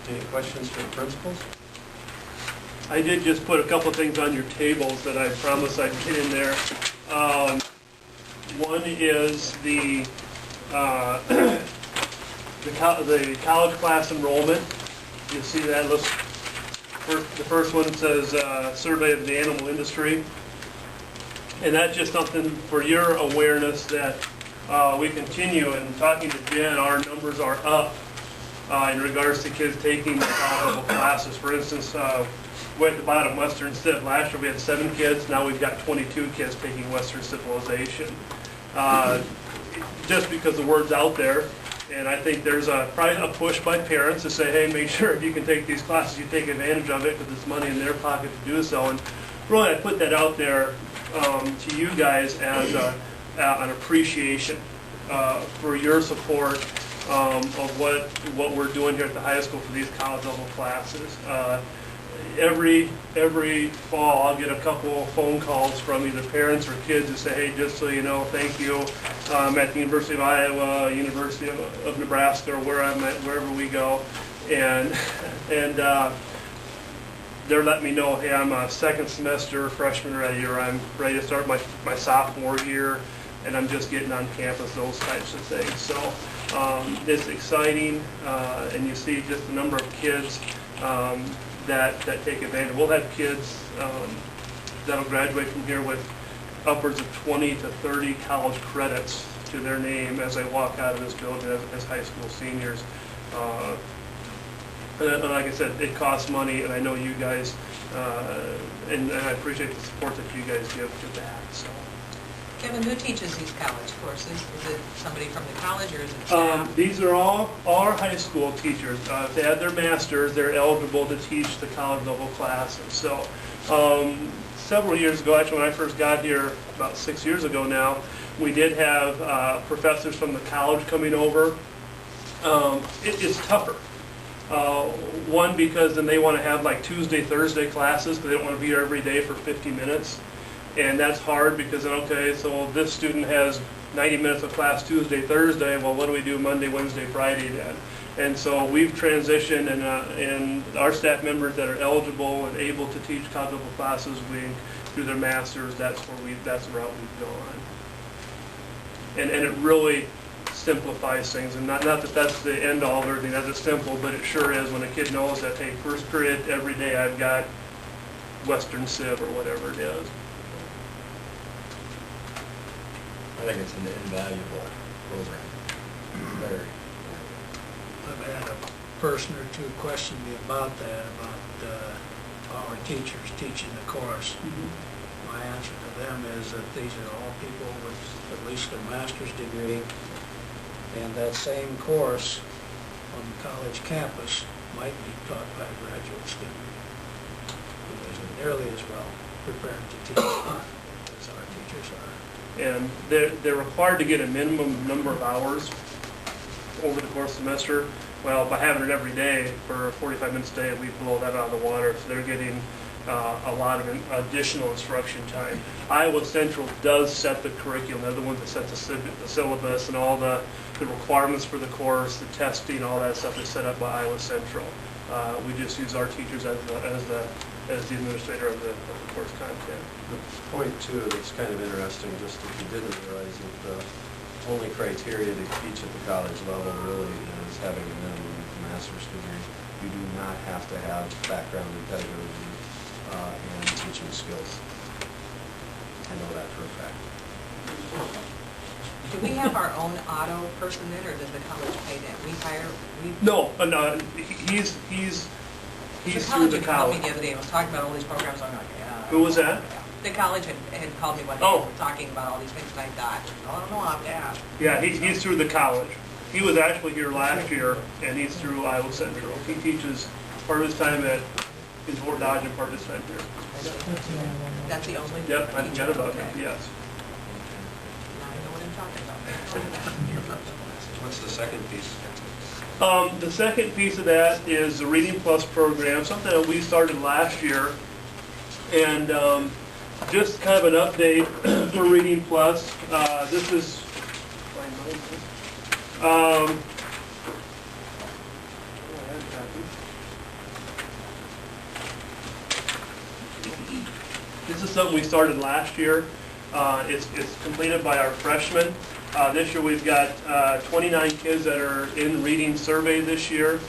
Any questions for the principals? I did just put a couple of things on your tables that I promised I'd get in there. One is the college class enrollment. You see that? The first one says survey of the animal industry. And that's just something for your awareness that we continue. And talking to Jen, our numbers are up in regards to kids taking the college level classes. For instance, we're at the bottom, Western Civ. Last year we had 7 kids. Now we've got 22 kids taking Western Civilization. Just because the word's out there. And I think there's probably a push by parents to say, hey, make sure if you can take these classes, you take advantage of it because it's money in their pocket to do so. And really, I put that out there to you guys as an appreciation for your support of what we're doing here at the high school for these college level classes. Every fall, I'll get a couple phone calls from either parents or kids who say, hey, just so you know, thank you. I'm at the University of Iowa, University of Nebraska, or where I'm at, wherever we go. And they're letting me know, hey, I'm a second semester freshman ready, or I'm ready to start my sophomore year, and I'm just getting on campus, those types of things. So it's exciting, and you see just the number of kids that take advantage. We'll have kids that'll graduate from here with upwards of 20 to 30 college credits to their name as they walk out of this building as high school seniors. And like I said, it costs money, and I know you guys, and I appreciate the support that you guys give to that. So. Kevin, who teaches these college courses? Is it somebody from the college, or is it staff? These are all our high school teachers. If they have their masters, they're eligible to teach the college level classes. So several years ago, actually when I first got here, about 6 years ago now, we did have professors from the college coming over. It's tougher. One, because then they want to have like Tuesday, Thursday classes, because they don't want to be here every day for 50 minutes. And that's hard because, okay, so this student has 90 minutes of class Tuesday, Thursday. Well, what do we do Monday, Wednesday, Friday then? And so we've transitioned, and our staff members that are eligible and able to teach college level classes, through their masters, that's the route we've gone. And it really simplifies things, and not that that's the end all of everything. That's simple, but it sure is when a kid knows that, hey, first period every day I've got Western Civ or whatever it is. I think it's an invaluable program. Very. I've had a person or two question me about that, about our teachers teaching the course. My answer to them is that these are all people with at least a master's degree, and that same course on the college campus might be taught by a graduate student who isn't nearly as well prepared to teach as our teachers are. And they're required to get a minimum number of hours over the course of the semester. Well, by having it every day for 45 minutes a day, we blow that out of the water. So they're getting a lot of additional instruction time. Iowa Central does set the curriculum. They're the ones that set the syllabus and all the requirements for the course, the testing, all that stuff is set up by Iowa Central. We just use our teachers as the administrator of the course content. The point too that's kind of interesting, just if you didn't realize that the only criteria to teach at the college level really is having a minimum master's degree. You do not have to have background in pedagogy and teaching skills. I know that for a fact. Do we have our own auto person then, or does the college pay that? No, he's through the college. Called me the other day and was talking about all these programs. I'm like, Who was that? The college had called me one day and talking about all these things, and I thought, I don't know, I'll have to ask. Yeah, he's through the college. He was actually here last year, and he's through Iowa Central. He teaches part of his time in Fort Dodge and part of his time here. That's the only. Yep, I forgot about him. Yes. Now I know what I'm talking about. What's the second piece? The second piece of that is the Reading Plus program, something that we started last year, and just kind of an update for Reading Plus. This is is something we started last year. It's completed by our freshmen. This year we've got 29 kids that are in reading survey this year.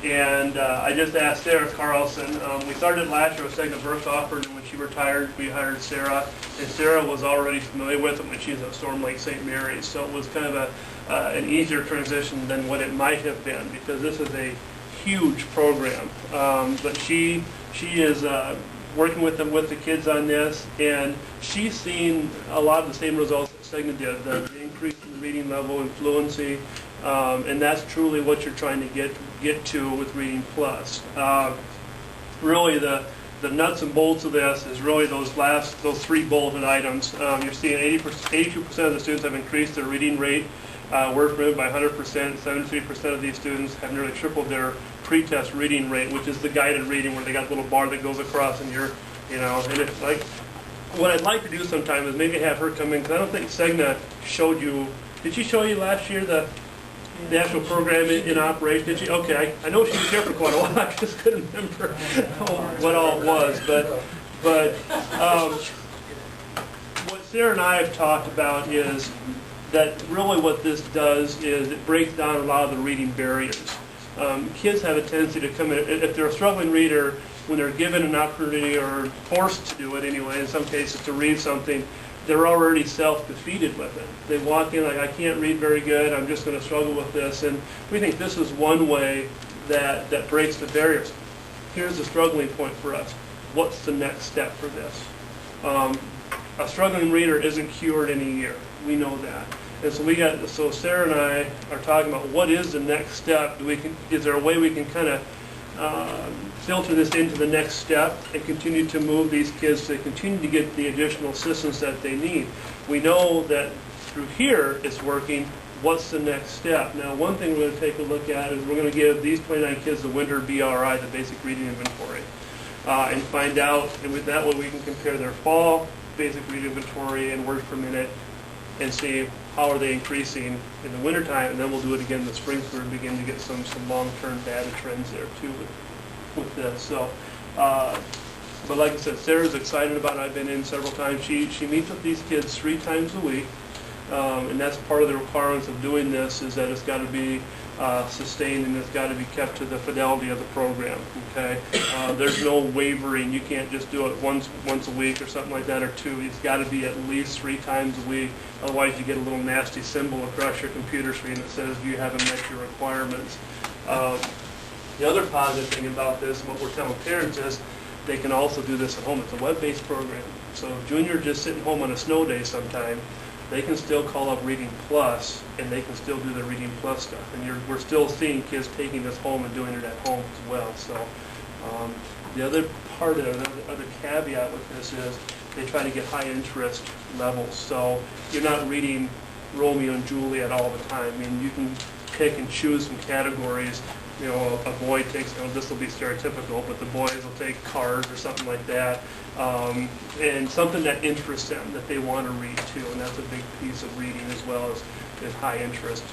And I just asked Sarah Carlson, we started last year with Segna Burkhofer, and when she retired, we hired Sarah. And Sarah was already familiar with it when she was at Storm Lake St. Mary's. So it was kind of an easier transition than what it might have been, because this is a huge program. But she is working with the kids on this, and she's seen a lot of the same results that Segna did, the increase in the reading level and fluency, and that's truly what you're trying to get to with Reading Plus. Really, the nuts and bolts of this is really those three bulleted items. You're seeing 82% of the students have increased their reading rate. We're permitted by 100%. 73% of these students have nearly tripled their pre-test reading rate, which is the guided reading where they got a little bar that goes across, and and it's like, what I'd like to do sometime is maybe have her come in, because I don't think Segna showed you. Did she show you last year the actual program in operation? Did she? Okay, I know she was here for quite a while. I just couldn't remember what all it was, but what Sarah and I have talked about is that really what this does is it breaks down a lot of the reading barriers. Kids have a tendency to come in, if they're a struggling reader, when they're given an opportunity or forced to do it anyway, in some cases to read something, they're already self-defeated with it. They walk in like, I can't read very good, I'm just going to struggle with this. And we think this is one way that breaks the barriers. Here's the struggling point for us. What's the next step for this? A struggling reader isn't cured in a year. We know that. And so Sarah and I are talking about what is the next step. Is there a way we can kind of filter this into the next step and continue to move these kids to continue to get the additional assistance that they need? We know that through here it's working. What's the next step? Now, one thing we're going to take a look at is we're going to give these 29 kids the winter BRI, the basic reading inventory, and find out, and with that way we can compare their fall basic reading inventory and words per minute and see how are they increasing in the wintertime, and then we'll do it again in the spring so we begin to get some long-term data trends there too with this. So, but like I said, Sarah's excited about it. I've been in several times. She meets with these kids 3 times a week, and that's part of the requirements of doing this, is that it's got to be sustained and it's got to be kept to the fidelity of the program. Okay, there's no wavering. You can't just do it once a week or something like that, or 2. It's got to be at least 3 times a week. Otherwise, you get a little nasty symbol across your computer screen that says you haven't met your requirements. The other positive thing about this, and what we're telling parents, is they can also do this at home. It's a web-based program. So if Junior just sitting home on a snow day sometime, they can still call up Reading Plus, and they can still do their Reading Plus stuff. And we're still seeing kids taking this home and doing it at home as well. So the other part of it, the other caveat with this is they try to get high interest levels. So you're not reading Romeo and Juliet all the time. I mean, you can pick and choose some categories. You know, a boy takes, this will be stereotypical, but the boys will take Cars or something like that, and something that interests them, that they want to read too, and that's a big piece of reading, as well as high interest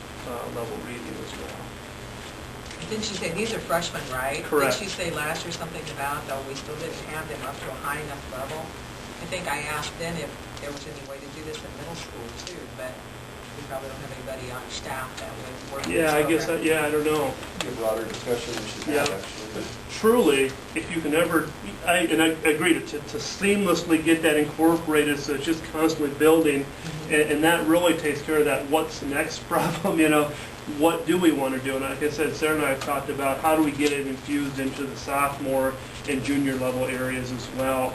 level reading as well. Didn't she say, these are freshmen, right? Correct. Didn't she say last year something about, though, we still didn't have them up to a high enough level? I think I asked then if there was any way to do this in middle school too, but we probably don't have anybody on staff that would work. Yeah, I guess, I don't know. A broader discussion we should have, actually. But truly, if you can ever, and I agree, to seamlessly get that incorporated so it's just constantly building, and that really takes care of that what's the next problem, what do we want to do? And like I said, Sarah and I have talked about how do we get it infused into the sophomore and junior level areas as well.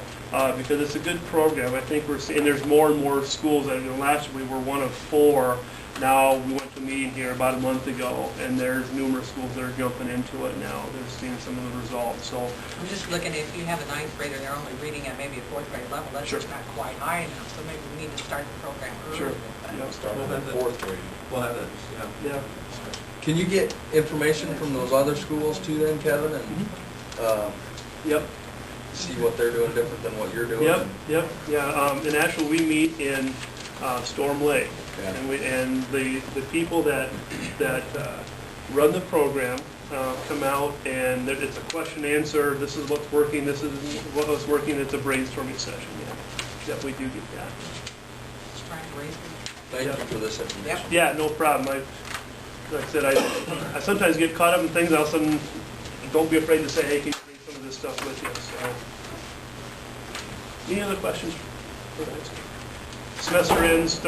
Because it's a good program. I think we're seeing there's more and more schools. Last year we were one of 4. Now we went to a meeting here about a month ago, and there's numerous schools that are jumping into it now. They're seeing some of the results. So I'm just looking, if you have a 9th grader, they're only reading at maybe a 4th grade level. That's Sure. just not quite high enough. So maybe we need to start the program early. Sure. But Start with the 4th grade. We'll have that. yeah. Can you get information from those other schools too then, Kevin, and Yep. see what they're doing different than what you're doing? Yep. Yeah. And actually, we meet in Storm Lake, and the people that run the program come out, and it's a question answer. This is what's working. This is what was working. It's a brainstorming session. Yeah. that we do get that. Just trying to raise them. Thank you for this information. Yeah, no problem. Like I said, I sometimes get caught up in things, all of a sudden, don't be afraid to say, hey, can you bring some of this stuff with you, so. Any other questions for that? Semester ends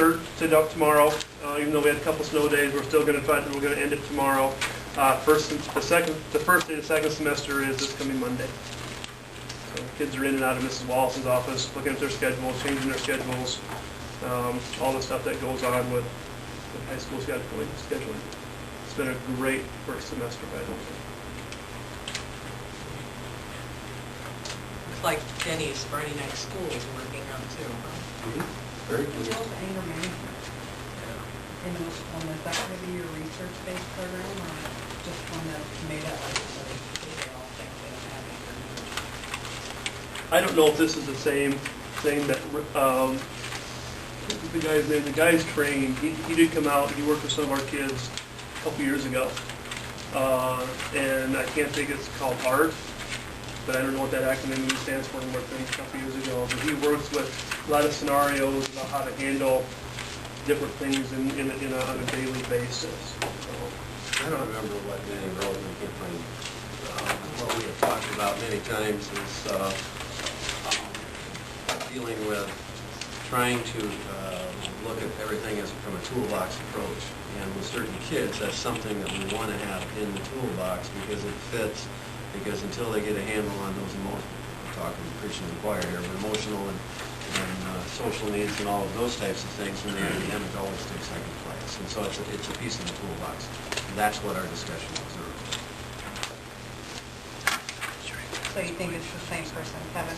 tomorrow, even though we had a couple snow days, we're still gonna we're gonna end it tomorrow. The first day of the second semester is this coming Monday. So kids are in and out of Mrs. Wallace's office, looking at their schedules, changing their schedules, all the stuff that goes on with high school scheduling. It's been a great first semester, I don't think. Looks like Jenny's Friday night school is working out too, huh? Very Well, good. anger management. And it was one that's that going to be your research-based program or just one that's made up of they all think they don't have anger management? I don't know if this is the same thing that, the guy's name, the guy's trained, he did come out, he worked with some of our kids a couple years ago. And I can't think it's called ART, but I don't know what that acronym stands for, and worked with him a couple years ago. But he works with a lot of scenarios about how to handle different things on a daily basis. So, I don't remember what Danny wrote, and I can't find, what we have talked about many times is dealing with trying to look at everything as from a toolbox approach. And with certain kids, that's something that we want to have in the toolbox because it fits, because until they get a handle on those emotions, we're talking preaching to the choir here, but emotional and social needs and all of those types of things, and the academic always takes second place. And so it's a piece of the toolbox. That's what our discussion was earlier. So you think it's the same person, Kevin?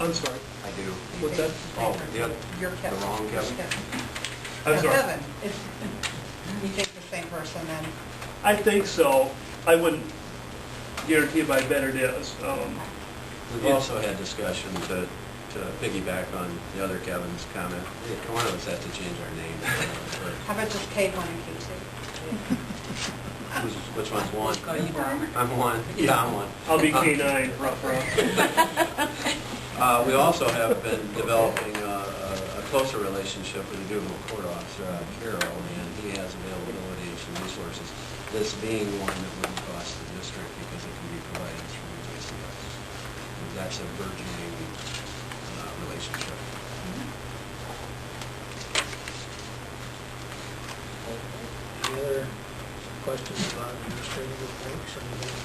I'm sorry. I do. You What's think that? it's the same Oh, person? yeah. You're Kevin. The wrong Kevin. I'm No, sorry. Kevin, you think the same person then? I think so. I wouldn't guarantee, but I bet it is. We've also had discussion to piggyback on the other Kevin's comment. One of us has to change our name. How about just K1 and K2? Which one's one? Call you Robert. I'm one. Yeah, I'm one. I'll be K9, rough. We also have been developing a closer relationship with the juvenile court officer, Carol, and he has availability of some resources. This being one that wouldn't cost the district because it can be provided through JCS. That's a burgeoning relationship. Any other questions about administrative reports or anything?